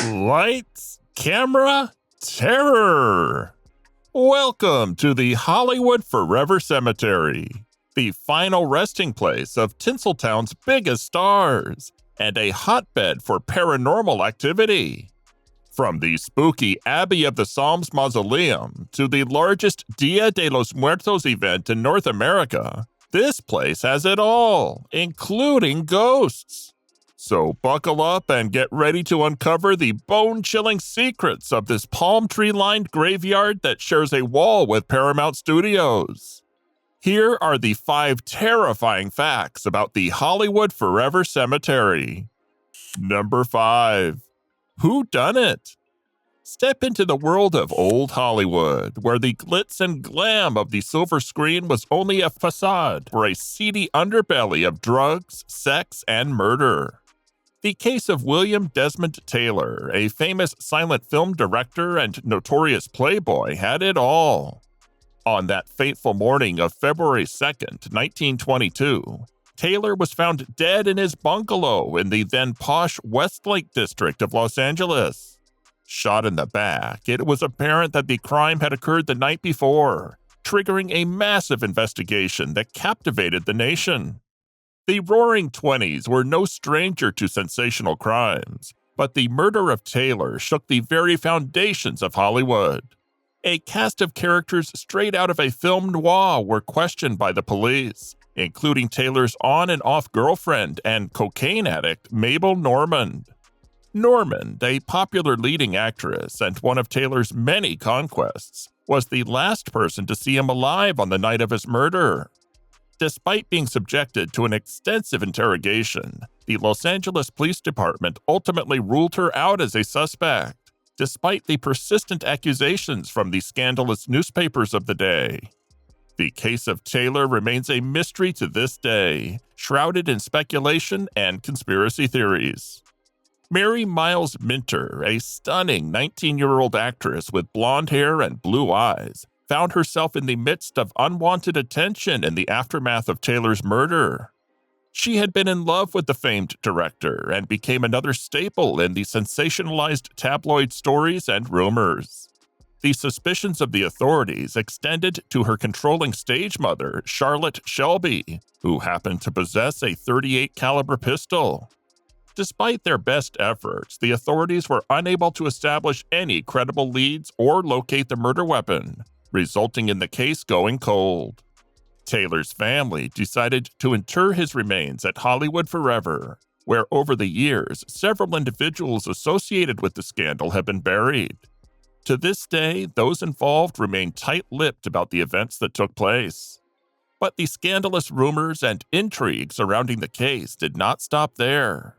Lights, camera, terror! Welcome to the Hollywood Forever Cemetery, the final resting place of Tinseltown's biggest stars, and a hotbed for paranormal activity. From the spooky Abbey of the Psalms Mausoleum to the largest Dia de Muertos event in North America, this place has it all, including ghosts. So buckle up and get ready to uncover the bone-chilling secrets of this palm tree-lined graveyard that shares a wall with Paramount Studios. Here are the 5 terrifying facts about the Hollywood Forever Cemetery. Number 5. Who done it? Step into the world of old Hollywood, where the glitz and glam of the silver screen was only a facade for a seedy underbelly of drugs, sex, and murder. The case of William Desmond Taylor, a famous silent film director and notorious playboy, had it all. On that fateful morning of February 2nd, 1922, Taylor was found dead in his bungalow in the then posh Westlake district of Los Angeles. Shot in the back, it was apparent that the crime had occurred the night before, triggering a massive investigation that captivated the nation. The Roaring Twenties were no stranger to sensational crimes, but the murder of Taylor shook the very foundations of Hollywood. A cast of characters straight out of a film noir were questioned by the police, including Taylor's on and off girlfriend and cocaine addict Mabel Normand. Normand, a popular leading actress and one of Taylor's many conquests, was the last person to see him alive on the night of his murder. Despite being subjected to an extensive interrogation, the Los Angeles Police Department ultimately ruled her out as a suspect, despite the persistent accusations from the scandalous newspapers of the day. The case of Taylor remains a mystery to this day, shrouded in speculation and conspiracy theories. Mary Miles Minter, a stunning 19-year-old actress with blonde hair and blue eyes, found herself in the midst of unwanted attention in the aftermath of Taylor's murder. She had been in love with the famed director and became another staple in the sensationalized tabloid stories and rumors. The suspicions of the authorities extended to her controlling stage mother, Charlotte Shelby, who happened to possess a .38 caliber pistol. Despite their best efforts, the authorities were unable to establish any credible leads or locate the murder weapon, resulting in the case going cold. Taylor's family decided to inter his remains at Hollywood Forever, where over the years, several individuals associated with the scandal have been buried. To this day, those involved remain tight-lipped about the events that took place. But the scandalous rumors and intrigue surrounding the case did not stop there.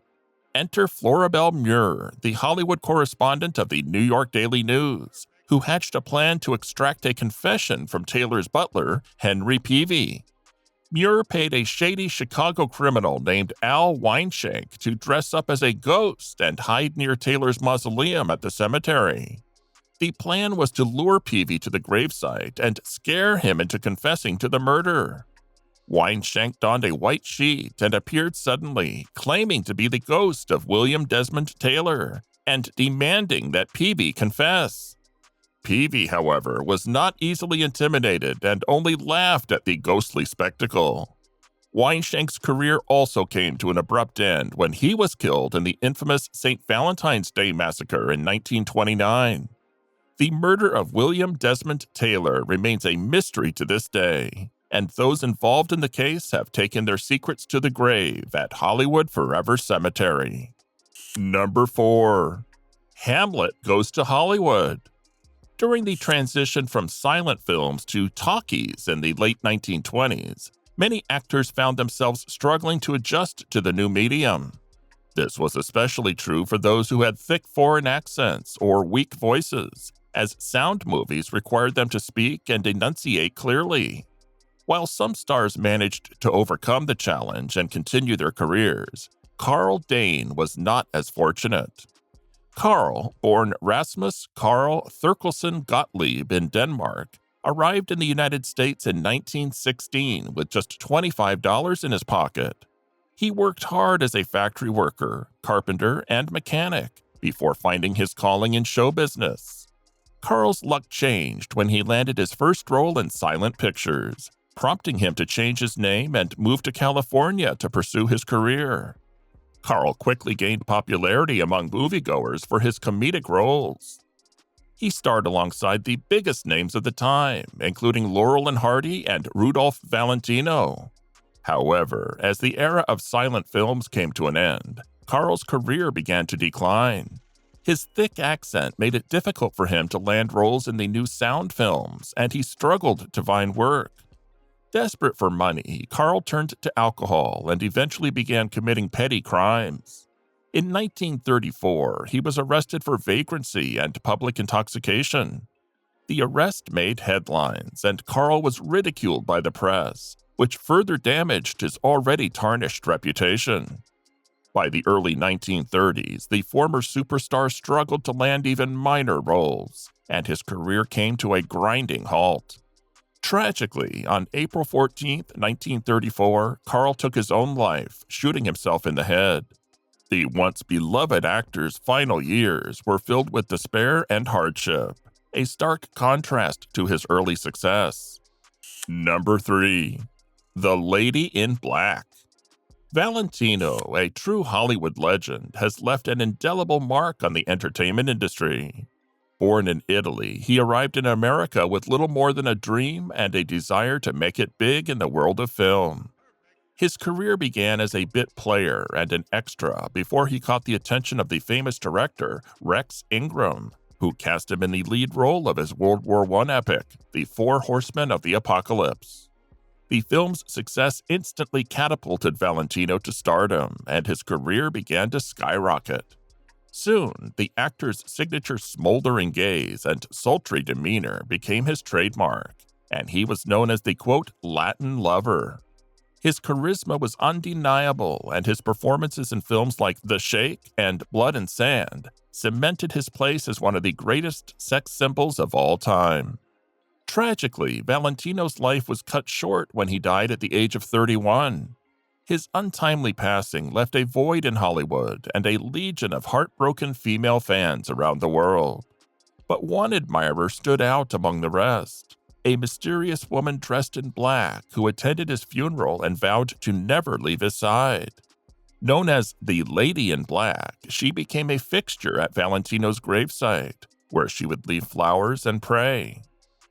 Enter Floribel Muir, the Hollywood correspondent of the New York Daily News, who hatched a plan to extract a confession from Taylor's butler, Henry Peavy. Muir paid a shady Chicago criminal named Al Weinshank to dress up as a ghost and hide near Taylor's mausoleum at the cemetery. The plan was to lure Peavy to the gravesite and scare him into confessing to the murder. Weinshank donned a white sheet and appeared suddenly, claiming to be the ghost of William Desmond Taylor and demanding that Peavy confess. Peavy, however, was not easily intimidated and only laughed at the ghostly spectacle. Weinshank's career also came to an abrupt end when he was killed in the infamous St. Valentine's Day Massacre in 1929. The murder of William Desmond Taylor remains a mystery to this day, and those involved in the case have taken their secrets to the grave at Hollywood Forever Cemetery. Number 4. Hamlet goes to Hollywood. During the transition from silent films to talkies in the late 1920s, many actors found themselves struggling to adjust to the new medium. This was especially true for those who had thick foreign accents or weak voices, as sound movies required them to speak and enunciate clearly. While some stars managed to overcome the challenge and continue their careers, Carl Dane was not as fortunate. Carl, born Rasmus Carl Thurkelson Gottlieb in Denmark, arrived in the United States in 1916 with just $25 in his pocket. He worked hard as a factory worker, carpenter, and mechanic, before finding his calling in show business. Carl's luck changed when he landed his first role in silent pictures, prompting him to change his name and move to California to pursue his career. Carl quickly gained popularity among moviegoers for his comedic roles. He starred alongside the biggest names of the time, including Laurel and Hardy and Rudolph Valentino. However, as the era of silent films came to an end, Carl's career began to decline. His thick accent made it difficult for him to land roles in the new sound films, and he struggled to find work. Desperate for money, Carl turned to alcohol and eventually began committing petty crimes. In 1934, he was arrested for vagrancy and public intoxication. The arrest made headlines, and Carl was ridiculed by the press, which further damaged his already tarnished reputation. By the early 1930s, the former superstar struggled to land even minor roles, and his career came to a grinding halt. Tragically, on April 14, 1934, Carl took his own life, shooting himself in the head. The once beloved actor's final years were filled with despair and hardship, a stark contrast to his early success. Number 3. The Lady in Black. Valentino, a true Hollywood legend, has left an indelible mark on the entertainment industry. Born in Italy, he arrived in America with little more than a dream and a desire to make it big in the world of film. His career began as a bit player and an extra before he caught the attention of the famous director Rex Ingram, who cast him in the lead role of his World War I epic, The Four Horsemen of the Apocalypse. The film's success instantly catapulted Valentino to stardom, and his career began to skyrocket. Soon, the actor's signature smoldering gaze and sultry demeanor became his trademark, and he was known as the, quote, Latin lover. His charisma was undeniable, and his performances in films like The Shake and Blood and Sand cemented his place as one of the greatest sex symbols of all time. Tragically, Valentino's life was cut short when he died at the age of 31. His untimely passing left a void in Hollywood and a legion of heartbroken female fans around the world. But one admirer stood out among the rest, a mysterious woman dressed in black who attended his funeral and vowed to never leave his side. Known as the Lady in Black, she became a fixture at Valentino's gravesite, where she would leave flowers and pray.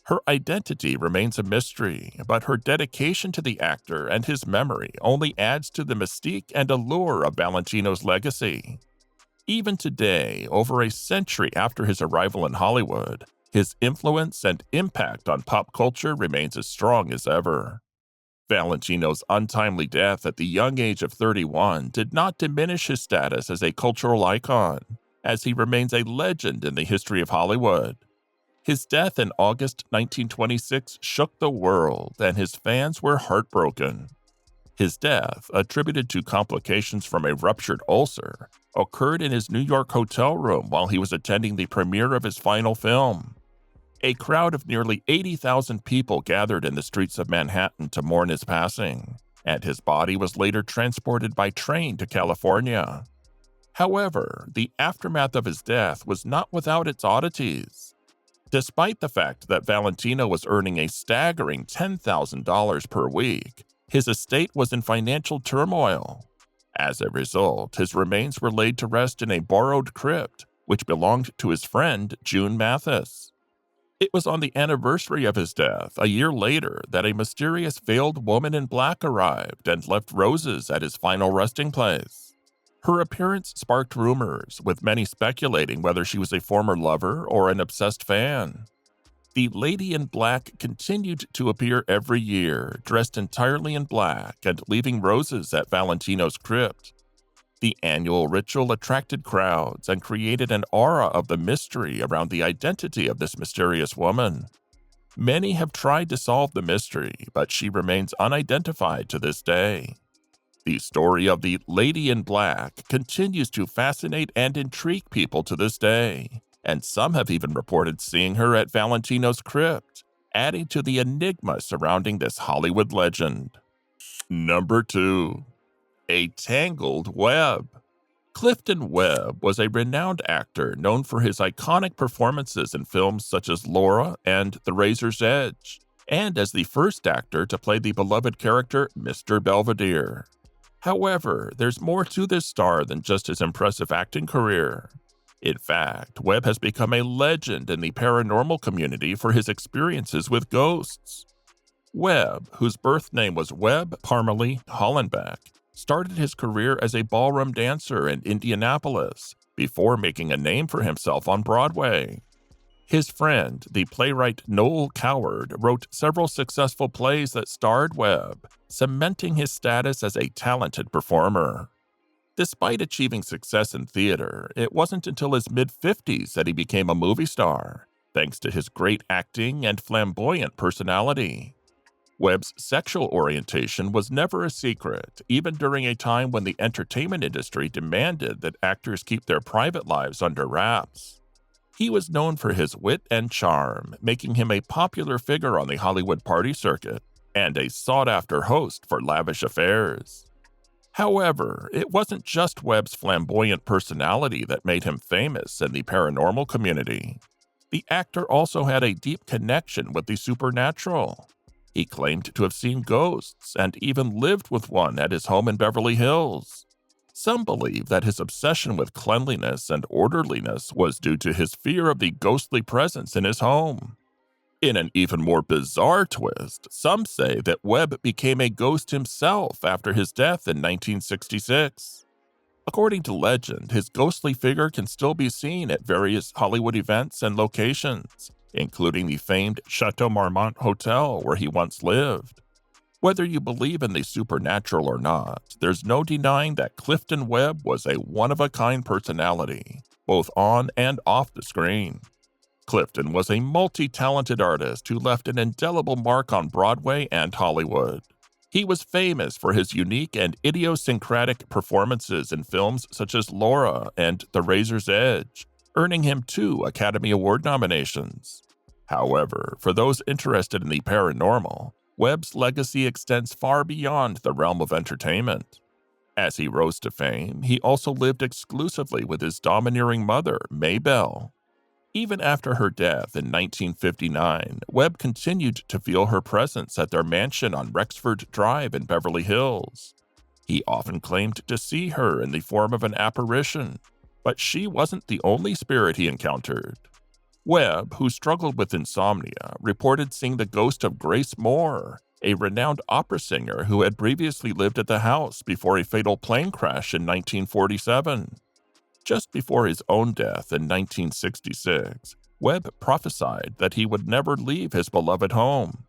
Her identity remains a mystery, but her dedication to the actor and his memory only adds to the mystique and allure of Valentino's legacy. Even today, over a century after his arrival in Hollywood, his influence and impact on pop culture remains as strong as ever. Valentino's untimely death at the young age of 31 did not diminish his status as a cultural icon, as he remains a legend in the history of Hollywood. His death in August 1926 shook the world, and his fans were heartbroken. His death, attributed to complications from a ruptured ulcer, occurred in his New York hotel room while he was attending the premiere of his final film. A crowd of nearly 80,000 people gathered in the streets of Manhattan to mourn his passing, and his body was later transported by train to California. However, the aftermath of his death was not without its oddities. Despite the fact that Valentino was earning a staggering $10,000 per week, his estate was in financial turmoil. As a result, his remains were laid to rest in a borrowed crypt, which belonged to his friend June Mathis. It was on the anniversary of his death, a year later, that a mysterious veiled woman in black arrived and left roses at his final resting place. Her appearance sparked rumors, with many speculating whether she was a former lover or an obsessed fan. The Lady in Black continued to appear every year, dressed entirely in black and leaving roses at Valentino's crypt. The annual ritual attracted crowds and created an aura of the mystery around the identity of this mysterious woman. Many have tried to solve the mystery, but she remains unidentified to this day. The story of the Lady in Black continues to fascinate and intrigue people to this day, and some have even reported seeing her at Valentino's crypt, adding to the enigma surrounding this Hollywood legend. Number 2. A Tangled Web. Clifton Webb was a renowned actor known for his iconic performances in films such as Laura and The Razor's Edge, and as the first actor to play the beloved character Mr. Belvedere. However, there's more to this star than just his impressive acting career. In fact, Webb has become a legend in the paranormal community for his experiences with ghosts. Webb, whose birth name was Webb Parmalee Hollenbeck, started his career as a ballroom dancer in Indianapolis before making a name for himself on Broadway. His friend, the playwright Noel Coward, wrote several successful plays that starred Webb, cementing his status as a talented performer. Despite achieving success in theater, it wasn't until his mid-50s that he became a movie star, thanks to his great acting and flamboyant personality. Webb's sexual orientation was never a secret, even during a time when the entertainment industry demanded that actors keep their private lives under wraps. He was known for his wit and charm, making him a popular figure on the Hollywood party circuit and a sought-after host for lavish affairs. However, it wasn't just Webb's flamboyant personality that made him famous in the paranormal community. The actor also had a deep connection with the supernatural. He claimed to have seen ghosts and even lived with one at his home in Beverly Hills. Some believe that his obsession with cleanliness and orderliness was due to his fear of the ghostly presence in his home. In an even more bizarre twist, some say that Webb became a ghost himself after his death in 1966. According to legend, his ghostly figure can still be seen at various Hollywood events and locations, including the famed Chateau Marmont Hotel where he once lived. Whether you believe in the supernatural or not, there's no denying that Clifton Webb was a one-of-a-kind personality, both on and off the screen. Clifton was a multi-talented artist who left an indelible mark on Broadway and Hollywood. He was famous for his unique and idiosyncratic performances in films such as Laura and The Razor's Edge, earning him 2 Academy Award nominations. However, for those interested in the paranormal, Webb's legacy extends far beyond the realm of entertainment. As he rose to fame, he also lived exclusively with his domineering mother, May Bell. Even after her death in 1959, Webb continued to feel her presence at their mansion on Rexford Drive in Beverly Hills. He often claimed to see her in the form of an apparition, but she wasn't the only spirit he encountered. Webb, who struggled with insomnia, reported seeing the ghost of Grace Moore, a renowned opera singer who had previously lived at the house before a fatal plane crash in 1947. Just before his own death in 1966, Webb prophesied that he would never leave his beloved home.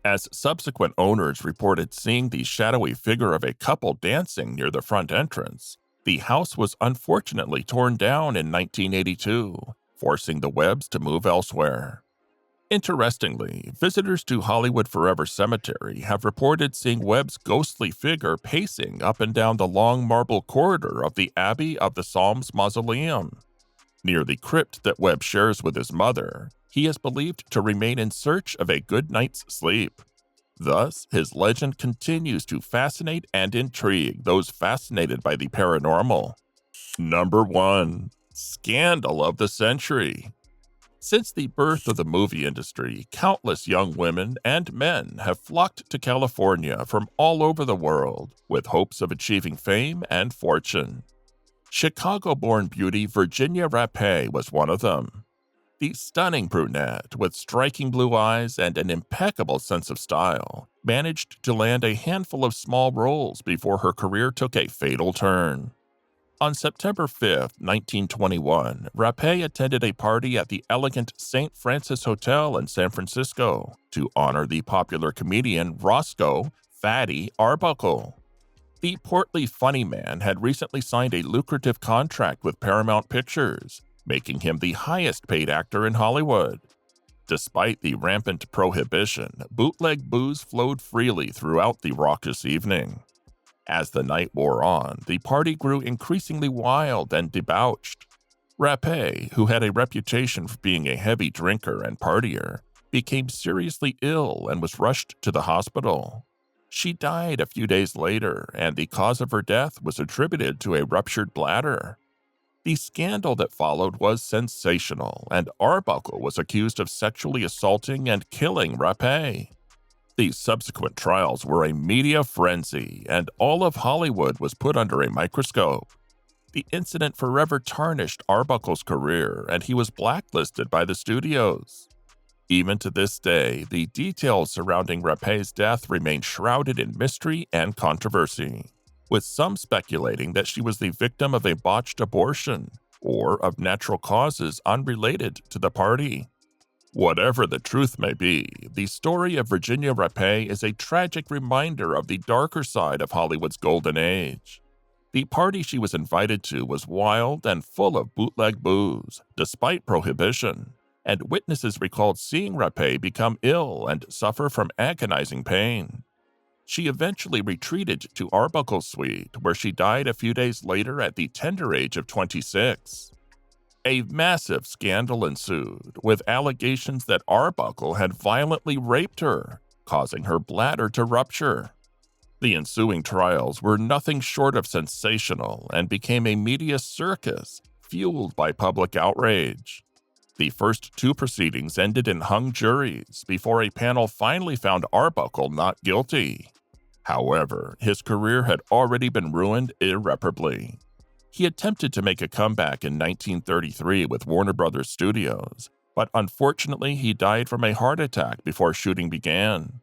As subsequent owners reported seeing the shadowy figure of a couple dancing near the front entrance, the house was unfortunately torn down in 1982, forcing the Webbs to move elsewhere. Interestingly, visitors to Hollywood Forever Cemetery have reported seeing Webb's ghostly figure pacing up and down the long marble corridor of the Abbey of the Psalms Mausoleum. Near the crypt that Webb shares with his mother, he is believed to remain in search of a good night's sleep. Thus, his legend continues to fascinate and intrigue those fascinated by the paranormal. Number 1. Scandal of the Century. Since the birth of the movie industry, countless young women and men have flocked to California from all over the world with hopes of achieving fame and fortune. Chicago-born beauty Virginia Rapé was one of them. The stunning brunette, with striking blue eyes and an impeccable sense of style, managed to land a handful of small roles before her career took a fatal turn. On September 5, 1921, Rapé attended a party at the elegant St. Francis Hotel in San Francisco to honor the popular comedian Roscoe "Fatty" Arbuckle. The portly funny man had recently signed a lucrative contract with Paramount Pictures, making him the highest-paid actor in Hollywood. Despite the rampant prohibition, bootleg booze flowed freely throughout the raucous evening. As the night wore on, the party grew increasingly wild and debauched. Rapé, who had a reputation for being a heavy drinker and partier, became seriously ill and was rushed to the hospital. She died a few days later, and the cause of her death was attributed to a ruptured bladder. The scandal that followed was sensational, and Arbuckle was accused of sexually assaulting and killing Rapé. The subsequent trials were a media frenzy, and all of Hollywood was put under a microscope. The incident forever tarnished Arbuckle's career, and he was blacklisted by the studios. Even to this day, the details surrounding Rapé's death remain shrouded in mystery and controversy, with some speculating that she was the victim of a botched abortion or of natural causes unrelated to the party. Whatever the truth may be, the story of Virginia Rapé is a tragic reminder of the darker side of Hollywood's golden age. The party she was invited to was wild and full of bootleg booze, despite prohibition, and witnesses recalled seeing Rapé become ill and suffer from agonizing pain. She eventually retreated to Arbuckle's suite, where she died a few days later at the tender age of 26. A massive scandal ensued, with allegations that Arbuckle had violently raped her, causing her bladder to rupture. The ensuing trials were nothing short of sensational and became a media circus fueled by public outrage. The first two proceedings ended in hung juries before a panel finally found Arbuckle not guilty. However, his career had already been ruined irreparably. He attempted to make a comeback in 1933 with Warner Brothers Studios, but unfortunately he died from a heart attack before shooting began.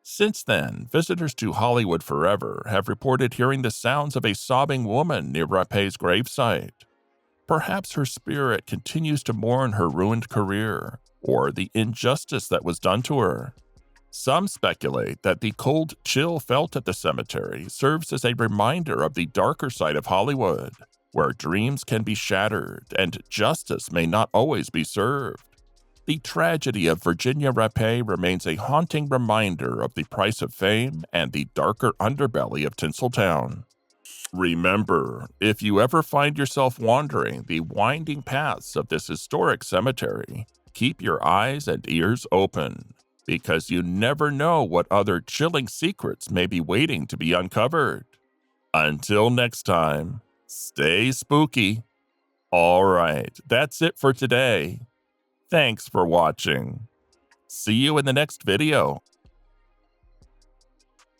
Since then, visitors to Hollywood Forever have reported hearing the sounds of a sobbing woman near Rapé's gravesite. Perhaps her spirit continues to mourn her ruined career, or the injustice that was done to her. Some speculate that the cold chill felt at the cemetery serves as a reminder of the darker side of Hollywood, where dreams can be shattered and justice may not always be served. The tragedy of Virginia Rapé remains a haunting reminder of the price of fame and the darker underbelly of Tinseltown. Remember, if you ever find yourself wandering the winding paths of this historic cemetery, keep your eyes and ears open, because you never know what other chilling secrets may be waiting to be uncovered. Until next time, stay spooky. All right, that's it for today. Thanks for watching. See you in the next video.